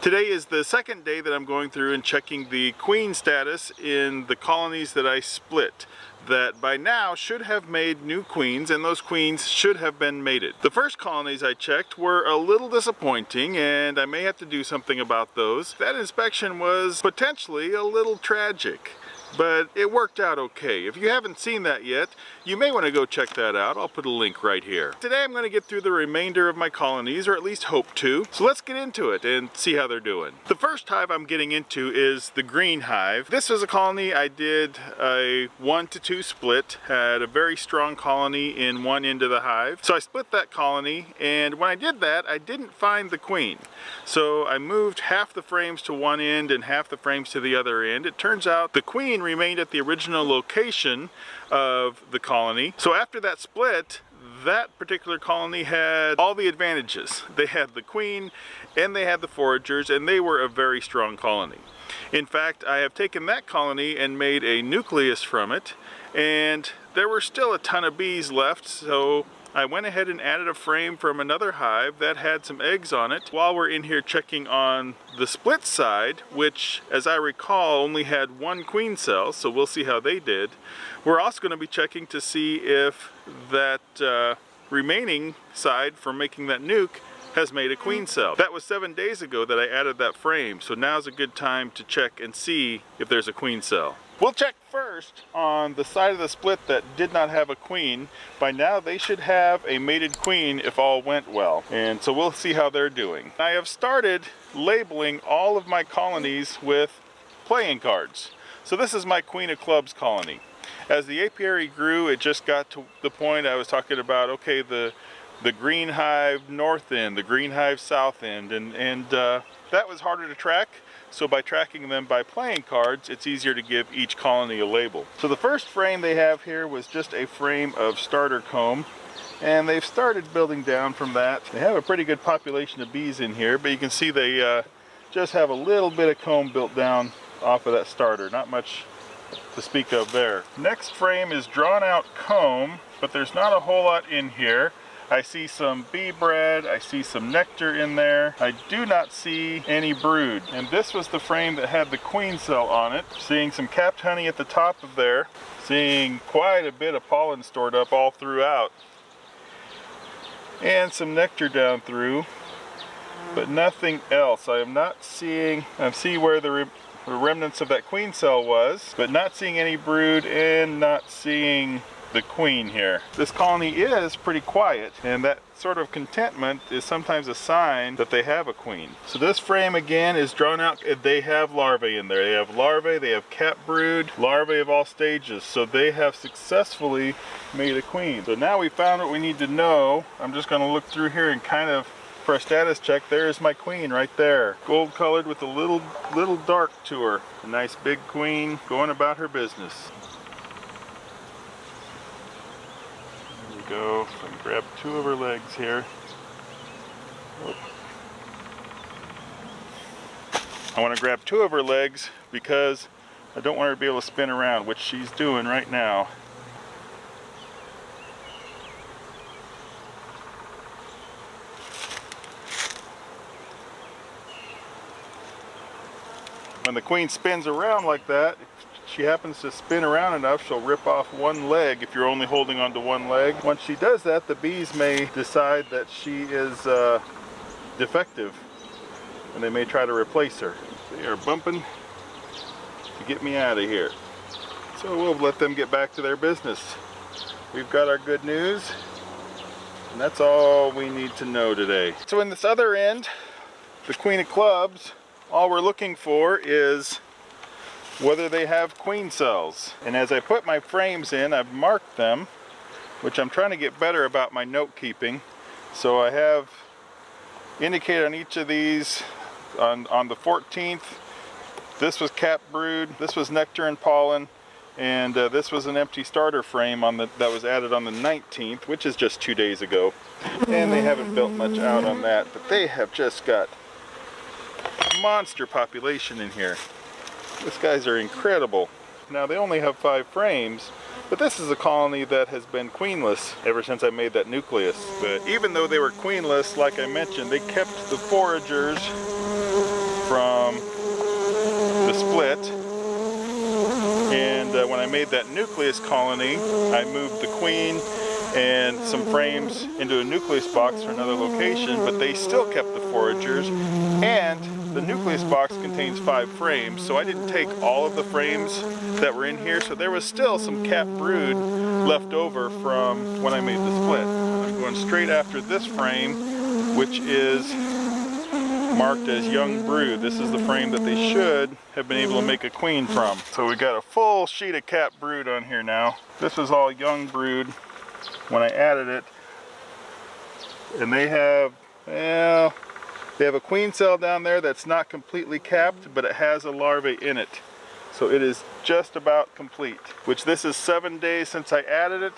Today is the second day that I'm going through and checking the queen status in the colonies that I split, that by now should have made new queens, and those queens should have been mated. The first colonies I checked were a little disappointing, and I may have to do something about those. That inspection was potentially a little tragic, but it worked out okay. If you haven't seen that yet, you may want to go check that out. I'll put a link right here. Today I'm going to get through the remainder of my colonies, or at least hope to. So let's get into it and see how they're doing. The first hive I'm getting into is the green hive. This was a colony I did a 1-to-2 split, had a very strong colony in one end of the hive. So I split that colony, and when I did that, I didn't find the queen. So I moved half the frames to one end and half the frames to the other end. It turns out the queen remained at the original location of the colony. So after that split, that particular colony had all the advantages. They had the queen and they had the foragers, and they were a very strong colony. In fact, I have taken that colony and made a nucleus from it, and there were still a ton of bees left, so I went ahead and added a frame from another hive that had some eggs on it. While we're in here checking on the split side, which as I recall only had one queen cell, so we'll see how they did. We're also going to be checking to see if that remaining side from making that nuke has made a queen cell. That was 7 days ago that I added that frame, so now's a good time to check and see if there's a queen cell. We'll check first on the side of the split that did not have a queen. By now they should have a mated queen if all went well, and so we'll see how they're doing. I have started labeling all of my colonies with playing cards. So this is my Queen of Clubs colony. As the apiary grew, it just got to the point I was talking about, okay, the green hive north end, the green hive south end, and that was harder to track. So by tracking them by playing cards, it's easier to give each colony a label. So the first frame they have here was just a frame of starter comb, and they've started building down from that. They have a pretty good population of bees in here, but you can see they just have a little bit of comb built down off of that starter. Not much to speak of there. Next frame is drawn out comb, but there's not a whole lot in here. I see some bee bread, I see some nectar in there. I do not see any brood. And this was the frame that had the queen cell on it. Seeing some capped honey at the top of there. Seeing quite a bit of pollen stored up all throughout. And some nectar down through, but nothing else. I am not seeing, I see where the remnants of that queen cell was, but not seeing any brood and not seeing the queen here. This colony is pretty quiet, and that sort of contentment is sometimes a sign that they have a queen. So this frame again is drawn out. They have larvae in there. They have larvae, they have capped brood, larvae of all stages. So they have successfully made a queen. So now we found what we need to know. I'm just going to look through here and kind of, for a status check, there's my queen right there. Gold colored with a little dark to her. A nice big queen going about her business. Go. So I can grab two of her legs here. Oh. I want to grab two of her legs because I don't want her to be able to spin around, which she's doing right now. When the queen spins around like that, she happens to spin around enough, she'll rip off one leg if you're only holding onto one leg. Once she does that, the bees may decide that she is defective, and they may try to replace her. They are bumping to get me out of here. So we'll let them get back to their business. We've got our good news, and that's all we need to know today. So in this other end, the Queen of Clubs, all we're looking for is whether they have queen cells. And as I put my frames in, I've marked them, which I'm trying to get better about my note keeping. So I have indicated on each of these, on the 14th, this was capped brood, this was nectar and pollen, and this was an empty starter frame that was added on the 19th, which is just 2 days ago. And they haven't built much out on that, but they have just got monster population in here. These guys are incredible. Now they only have 5 frames, but this is a colony that has been queenless ever since I made that nucleus. But even though they were queenless, like I mentioned, they kept the foragers split. And when I made that nucleus colony, I moved the queen and some frames into a nucleus box for another location, but they still kept the foragers, and the nucleus box contains 5 frames, so I didn't take all of the frames that were in here, so there was still some capped brood left over from when I made the split. I'm going straight after this frame, which is marked as young brood. This is the frame that they should have been able to make a queen from. So we got a full sheet of capped brood on here now. This is all young brood when I added it, and they have, well, they have a queen cell down there that's not completely capped, but it has a larvae in it. So it is just about complete, which this is 7 days since I added it.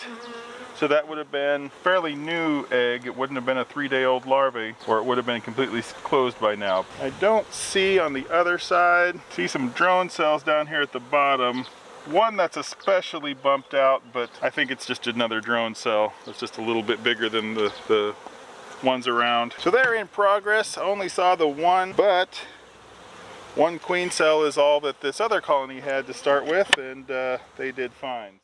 So that would have been fairly new egg. It wouldn't have been a 3-day-old larvae, or it would have been completely closed by now. I don't see on the other side, see some drone cells down here at the bottom. One that's especially bumped out, but I think it's just another drone cell. It's just a little bit bigger than the ones around. So they're in progress. I only saw the one, but one queen cell is all that this other colony had to start with, and they did fine.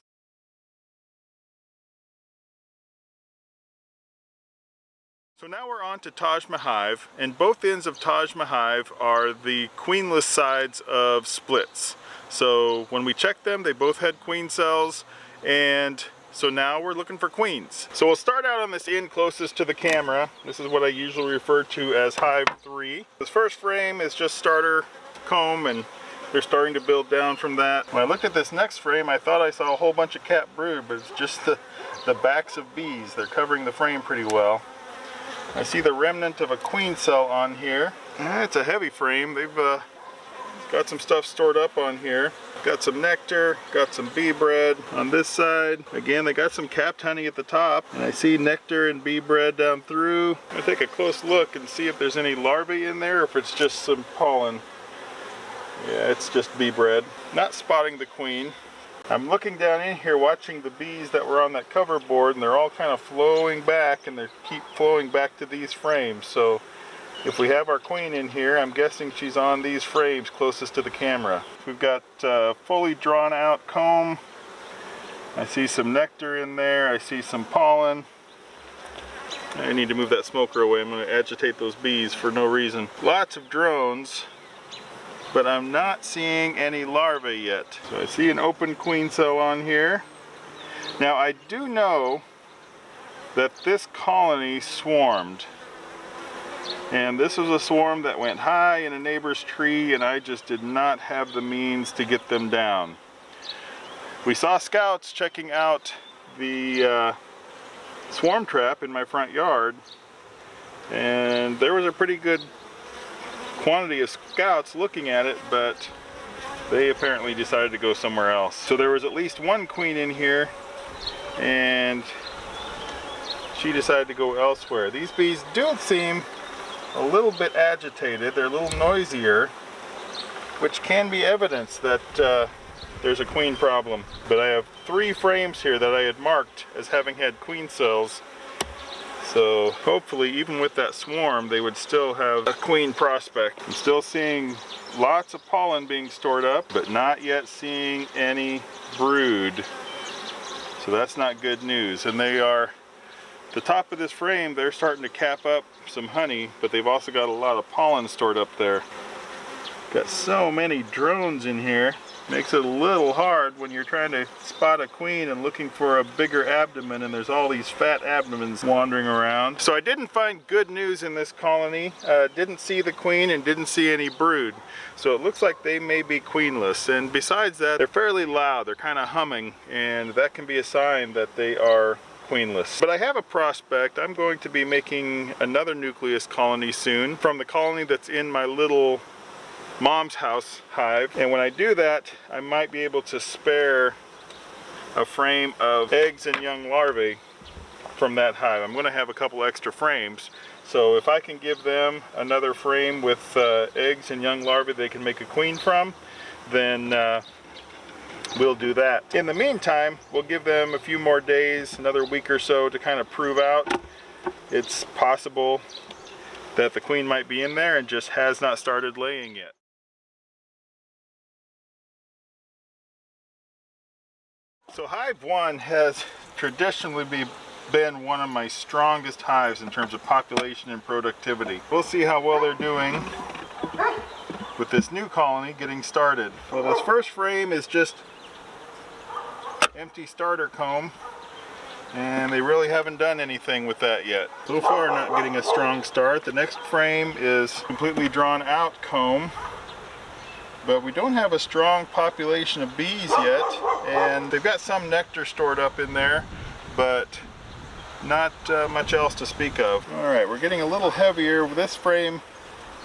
So now we're on to Taj Mahive, and both ends of Taj Mahive are the queenless sides of splits. So when we checked them, they both had queen cells, and so now we're looking for queens. So we'll start out on this end closest to the camera. This is what I usually refer to as Hive 3. This first frame is just starter comb, and they're starting to build down from that. When I looked at this next frame, I thought I saw a whole bunch of capped brood, but it's just the backs of bees. They're covering the frame pretty well. I see the remnant of a queen cell on here. It's a heavy frame. They've got some stuff stored up on here. Got some nectar, got some bee bread on this side. Again, they got some capped honey at the top, and I see nectar and bee bread down through. I'm gonna take a close look and see if there's any larvae in there, or if it's just some pollen. Yeah, it's just bee bread. Not spotting the queen. I'm looking down in here watching the bees that were on that cover board, and they're all kind of flowing back, and they keep flowing back to these frames. So if we have our queen in here, I'm guessing she's on these frames closest to the camera. We've got fully drawn out comb. I see some nectar in there. I see some pollen. I need to move that smoker away. I'm going to agitate those bees for no reason. Lots of drones, but I'm not seeing any larvae yet. So I see an open queen cell on here. Now I do know that this colony swarmed. And this was a swarm that went high in a neighbor's tree, and I just did not have the means to get them down. We saw scouts checking out the swarm trap in my front yard, and there was a pretty good quantity of scouts looking at it, but they apparently decided to go somewhere else. So there was at least one queen in here, and she decided to go elsewhere. These bees do seem a little bit agitated. They're a little noisier, which can be evidence that there's a queen problem. But I have 3 frames here that I had marked as having had queen cells. So hopefully, even with that swarm, they would still have a queen prospect. I'm still seeing lots of pollen being stored up, but not yet seeing any brood. So that's not good news. And they are, the top of this frame, they're starting to cap up some honey, but they've also got a lot of pollen stored up there. Got so many drones in here. Makes it a little hard when you're trying to spot a queen and looking for a bigger abdomen, and there's all these fat abdomens wandering around. So I didn't find good news in this colony. Didn't see the queen and didn't see any brood. So it looks like they may be queenless. And besides that, they're fairly loud. They're kind of humming, and that can be a sign that they are queenless. But I have a prospect. I'm going to be making another nucleus colony soon from the colony that's in my little mom's house hive, and when I do that, I might be able to spare a frame of eggs and young larvae from that hive. I'm going to have a couple extra frames, so if I can give them another frame with eggs and young larvae they can make a queen from, then we'll do that. In the meantime, we'll give them a few more days, another week or so, to kind of prove out. It's possible that the queen might be in there and just has not started laying yet. So Hive 1 has traditionally been one of my strongest hives in terms of population and productivity. We'll see how well they're doing with this new colony getting started. Well, this first frame is just empty starter comb, and they really haven't done anything with that yet. So far, not getting a strong start. The next frame is completely drawn out comb, but we don't have a strong population of bees yet, and they've got some nectar stored up in there, but not much else to speak of. All right, we're getting a little heavier. This frame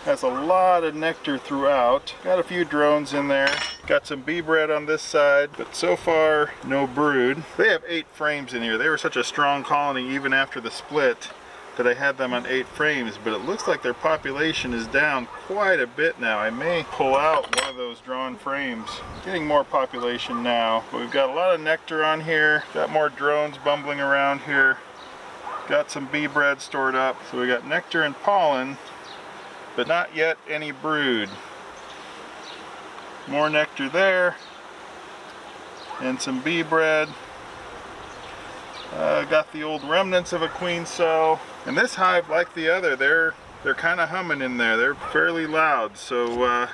has a lot of nectar throughout. Got a few drones in there. Got some bee bread on this side, but so far no brood. They have 8 frames in here. They were such a strong colony even after the split that I had them on 8 frames, but it looks like their population is down quite a bit now. I may pull out one of those drawn frames. Getting more population now, but we've got a lot of nectar on here. Got more drones bumbling around here. Got some bee bread stored up. So we got nectar and pollen, but not yet any brood. More nectar there, and some bee bread. Got the old remnants of a queen cell. And this hive, like the other, they're kind of humming in there. They're fairly loud, so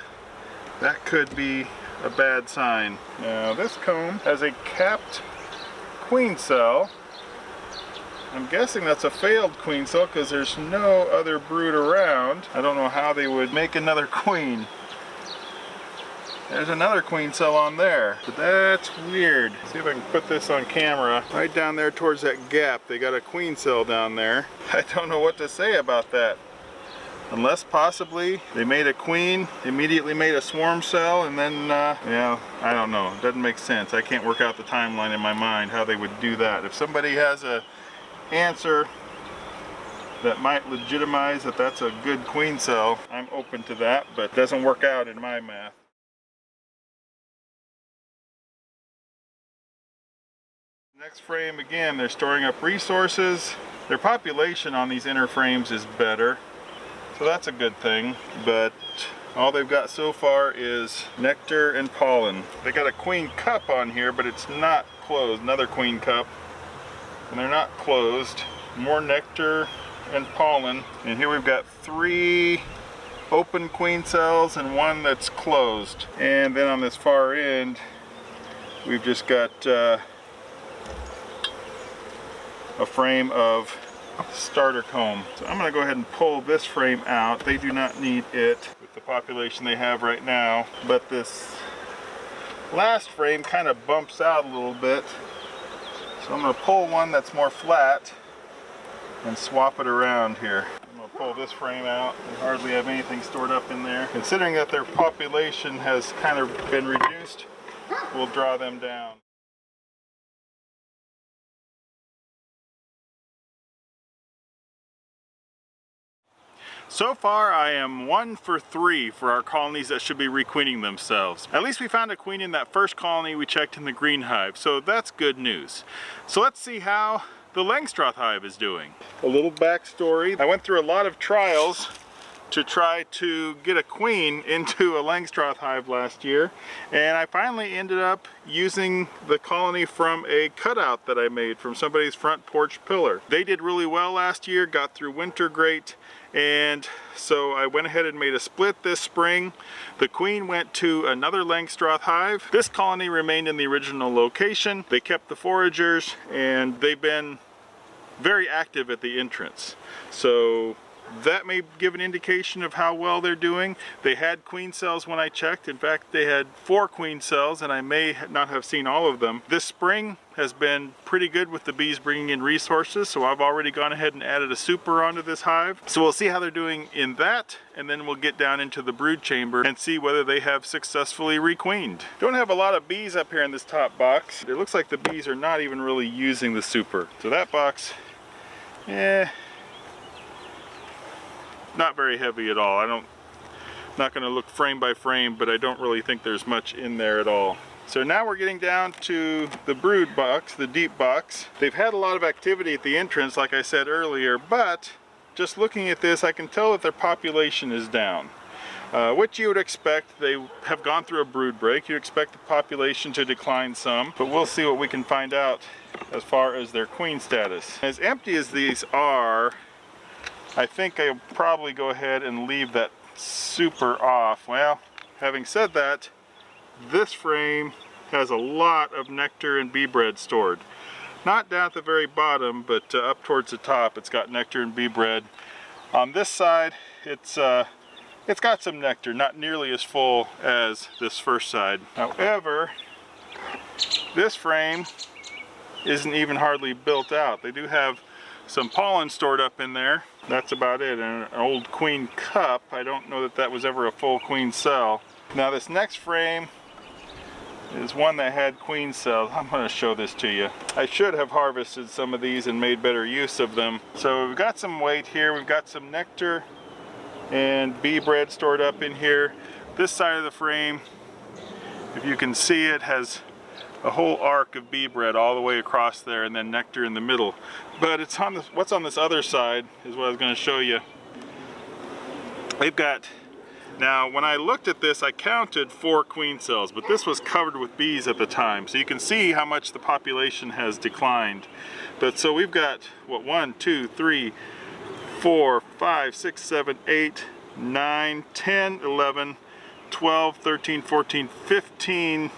that could be a bad sign. Now this comb has a capped queen cell. I'm guessing that's a failed queen cell because there's no other brood around. I don't know how they would make another queen. There's another queen cell on there, but that's weird. See if I can put this on camera. Right down there towards that gap, they got a queen cell down there. I don't know what to say about that. Unless possibly they made a queen, immediately made a swarm cell, and then, yeah, I don't know. It doesn't make sense. I can't work out the timeline in my mind how they would do that. If somebody has a answer that might legitimize that that's a good queen cell, I'm open to that, but it doesn't work out in my math. Next frame, again, they're storing up resources. Their population on these inner frames is better, so that's a good thing, but all they've got so far is nectar and pollen. They got a queen cup on here, but it's not closed. Another queen cup, and they're not closed. More nectar and pollen, and here we've got 3 open queen cells and 1 that's closed. And then on this far end, we've just got a frame of starter comb. So I'm going to go ahead and pull this frame out. They do not need it with the population they have right now, but this last frame kind of bumps out a little bit. So I'm going to pull one that's more flat and swap it around here. I'm going to pull this frame out. They hardly have anything stored up in there. Considering that their population has kind of been reduced, we'll draw them down. So far, I am 1 for 3 for our colonies that should be requeening themselves. At least we found a queen in that first colony we checked in the green hive, so that's good news. So let's see how the Langstroth hive is doing. A little backstory. I went through a lot of trials to try to get a queen into a Langstroth hive last year, and I finally ended up using the colony from a cutout that I made from somebody's front porch pillar. They did really well last year, got through winter great, and so I went ahead and made a split this spring. The queen went to another Langstroth hive. This colony remained in the original location. They kept the foragers, and they've been very active at the entrance. So that may give an indication of how well they're doing. They had queen cells when I checked. In fact, they had 4 queen cells, and I may not have seen all of them. This spring has been pretty good with the bees bringing in resources, so I've already gone ahead and added a super onto this hive. So we'll see how they're doing in that, and then we'll get down into the brood chamber and see whether they have successfully requeened. Don't have a lot of bees up here in this top box. It looks like the bees are not even really using the super. So that box, not very heavy at all. Not going to look frame by frame, but I don't really think there's much in there at all. So now we're getting down to the brood box, the deep box. They've had a lot of activity at the entrance, like I said earlier, but just looking at this, I can tell that their population is down. which you would expect. They have gone through a brood break. You'd expect the population to decline some, but we'll see what we can find out as far as their queen status. As empty as these are, I think I'll probably go ahead and leave that super off. Well, having said that, this frame has a lot of nectar and bee bread stored. Not down at the very bottom, but up towards the top, it's got nectar and bee bread. On this side, it's got some nectar, not nearly as full as this first side. However, this frame isn't even hardly built out. They do have some pollen stored up in there. That's about it. And an old queen cup. I don't know that that was ever a full queen cell. Now this next frame is one that had queen cells. I'm going to show this to you. I should have harvested some of these and made better use of them. So we've got some weight here. We've got some nectar and bee bread stored up in here. This side of the frame, if you can see it, has a whole arc of bee bread all the way across there, and then nectar in the middle. But it's on this, what's on this other side is what I was going to show you. They've got, now when I looked at this, I counted 4 queen cells, but this was covered with bees at the time, so you can see how much the population has declined. But so we've got what, 1, 2, 3, 4, 5, 6, 7, 8, 9, 10, 11, 12, 13, 14, 15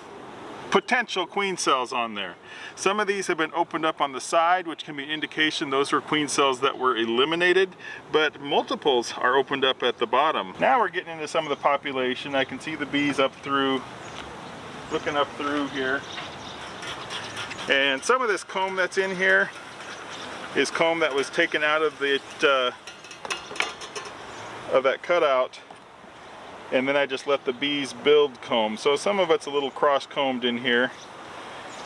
potential queen cells on there. Some of these have been opened up on the side, which can be an indication those were queen cells that were eliminated, but multiples are opened up at the bottom. Now we're getting into some of the population. I can see the bees up through, looking up through here. And some of this comb that's in here is comb that was taken out of the of that cutout, and then I just let the bees build comb. So some of it's a little cross-combed in here.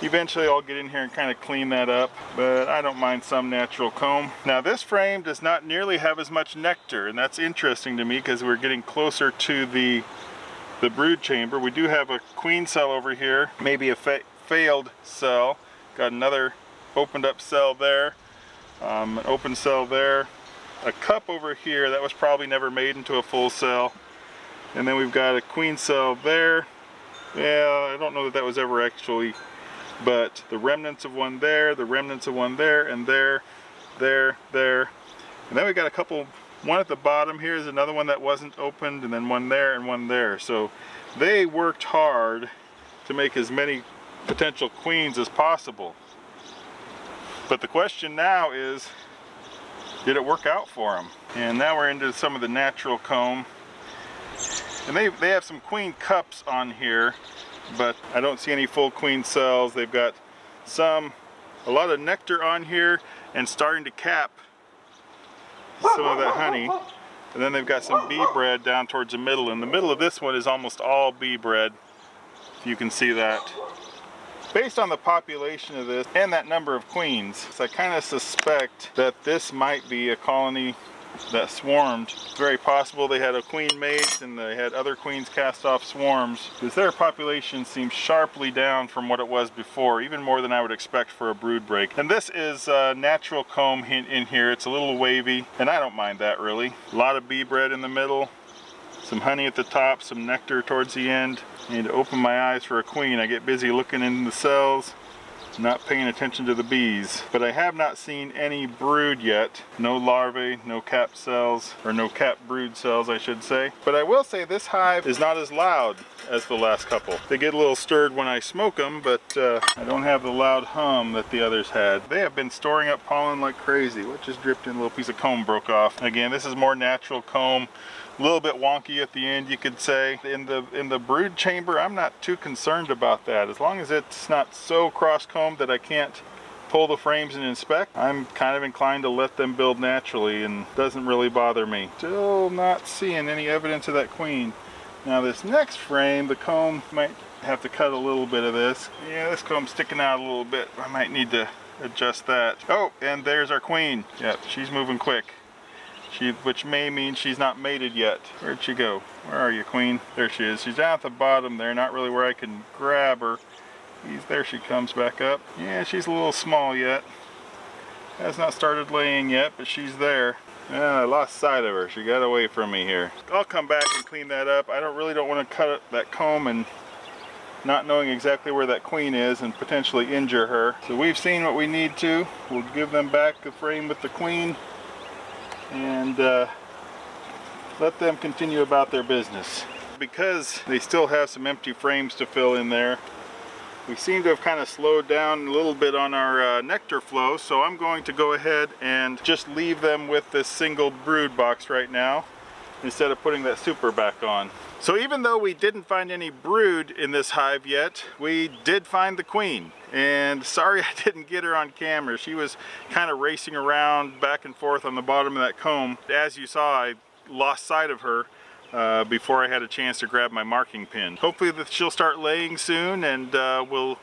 Eventually I'll get in here and kind of clean that up, but I don't mind some natural comb. Now this frame does not nearly have as much nectar, and that's interesting to me because we're getting closer to the brood chamber. We do have a queen cell over here, maybe a failed cell. Got another opened up cell there, an open cell there, a cup over here that was probably never made into a full cell. And then we've got a queen cell there. Yeah, I don't know that that was ever actually, but the remnants of one there, the remnants of one there, and there. And then we got a couple, one at the bottom here is another one that wasn't opened, and then one there and one there. So they worked hard to make as many potential queens as possible. But the question now is, did it work out for them? And now we're into some of the natural comb. And they have some queen cups on here, but I don't see any full queen cells. They've got a lot of nectar on here and starting to cap some of that honey. And then they've got some bee bread down towards the middle. And the middle of this one is almost all bee bread, if you can see that. Based on the population of this and that number of queens, I kind of suspect that this might be a colony that swarmed. It's very possible they had a queen mate and they had other queens cast off swarms, because their population seems sharply down from what it was before, even more than I would expect for a brood break. And this is natural comb in here. It's a little wavy, and I don't mind that really. A lot of bee bread in the middle, some honey at the top, some nectar towards the end. I need to open my eyes for a queen. I get busy looking in the cells, not paying attention to the bees. But I have not seen any brood yet. No larvae, no capped cells, or no capped brood cells I should say. But I will say this hive is not as loud as the last couple. They get a little stirred when I smoke them, but I don't have the loud hum that the others had. They have been storing up pollen like crazy. What just dripped in? A little piece of comb broke off. Again, this is more natural comb. A little bit wonky at the end, you could say. In the brood chamber, I'm not too concerned about that. As long as it's not so cross-combed that I can't pull the frames and inspect, I'm kind of inclined to let them build naturally, and doesn't really bother me. Still not seeing any evidence of that queen. Now this next frame, the comb might have to cut a little bit of this. Yeah, this comb's sticking out a little bit. I might need to adjust that. Oh, and there's our queen. Yep, she's moving quick. Which may mean she's not mated yet. Where'd she go? Where are you, queen? There she is. She's down at the bottom there, not really where I can grab her. There she comes back up. Yeah, she's a little small yet. Has not started laying yet, but she's there. I lost sight of her. She got away from me here. I'll come back and clean that up. I really don't want to cut that comb and not knowing exactly where that queen is and potentially injure her. So we've seen what we need to. We'll give them back the frame with the queen and let them continue about their business. Because they still have some empty frames to fill in there, we seem to have kind of slowed down a little bit on our nectar flow, so I'm going to go ahead and just leave them with this single brood box right now instead of putting that super back on. So even though we didn't find any brood in this hive yet, we did find the queen. And sorry I didn't get her on camera. She was kind of racing around back and forth on the bottom of that comb. As you saw, I lost sight of her before I had a chance to grab my marking pin. Hopefully that she'll start laying soon and we'll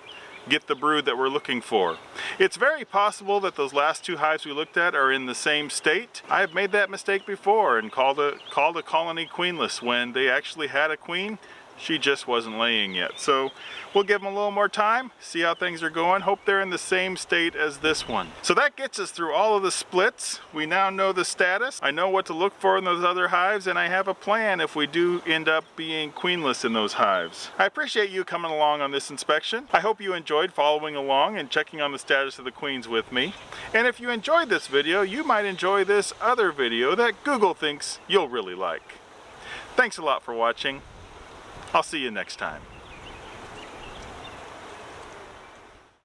get the brood that we're looking for. It's very possible that those last two hives we looked at are in the same state. I have made that mistake before and called a colony queenless when they actually had a queen. She just wasn't laying yet. So we'll give them a little more time, see how things are going. Hope they're in the same state as this one. So that gets us through all of the splits. We now know the status. I know what to look for in those other hives, and I have a plan if we do end up being queenless in those hives. I appreciate you coming along on this inspection. I hope you enjoyed following along and checking on the status of the queens with me. And if you enjoyed this video, you might enjoy this other video that Google thinks you'll really like. Thanks a lot for watching. I'll see you next time.